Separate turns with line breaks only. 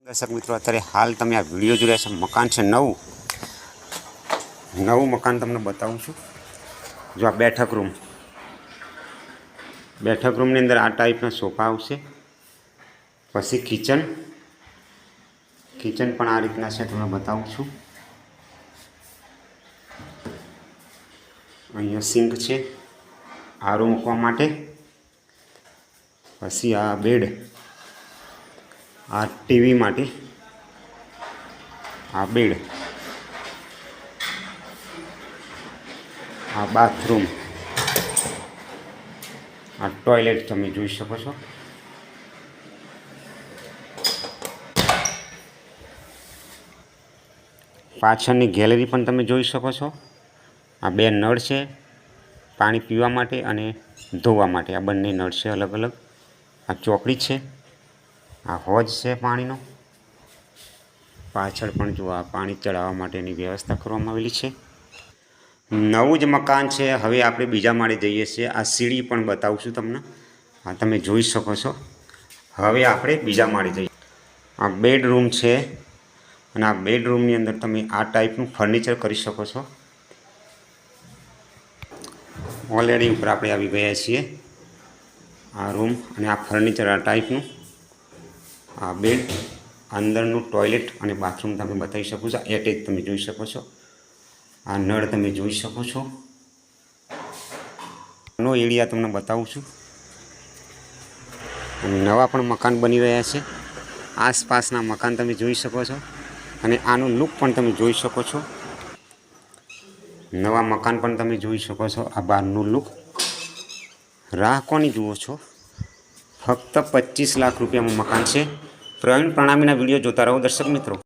દર્શક મિત્રો અત્યારે હાલ તમે આ વિડીયો જોઈ રહ્યા છો મકાન છે નવું મકાન તમને બતાવું છું। જો આ બેઠક રૂમની અંદર આ ટાઈપના સોફા આવશે। પછી કિચન પણ આ રીતના છે તમને બતાવું છું। અહીંયા સિંક છે આરો મૂકવા માટે। પછી આ બેડ, આ ટીવી માટે, આ બેડ, આ બાથરૂમ, આ ટોયલેટ તમે જોઈ શકો છો। પાછળની ગેલેરી પણ તમે જોઈ શકો છો। આ બે નળ છે પાણી પીવા માટે અને ધોવા માટે, આ બંને નળ છે અલગ અલગ। આ ચોકડી છે, આ હોજ છે પાણીનો। પાછળ પણ જો આ પાણી ચડાવવા માટેની વ્યવસ્થા કરવામાં આવેલી છે। નવું જ મકાન છે। હવે આપણે બીજા માળે જઈએ છીએ। આ સીડી પણ બતાવું છું તમને, આ તમે જોઈ શકો છો। હવે આપણે બીજા માળે જઈએ। આ બેડરૂમ છે અને આ બેડરૂમની અંદર તમે આ ટાઈપનું ફર્નિચર કરી શકો છો। ઓલરેડી ઉપર આપણે આવી ગયા છીએ। આ રૂમ અને આ ફર્નિચર આ ટાઈપનું, આ બેડ, અંદરનું ટોયલેટ અને બાથરૂમ તમે બતાવી શકો છો। એટેચ તમે જોઈ શકો છો। આ નળ તમે જોઈ શકો છો। નો એરિયા તમને બતાવું છું। અને નવા પણ મકાન બની રહ્યા છે। આસપાસના મકાન તમે જોઈ શકો છો અને આનું લુક પણ તમે જોઈ શકો છો। નવા મકાન પણ તમે જોઈ શકો છો। આ બહારનું લુક રાહ કોની જુઓ છો? ફક્ત 25 લાખ રૂપિયામાં મકાન છે। પ્રવીણ પ્રણામીના વિડીયો જોતા રહો દર્શક મિત્રો।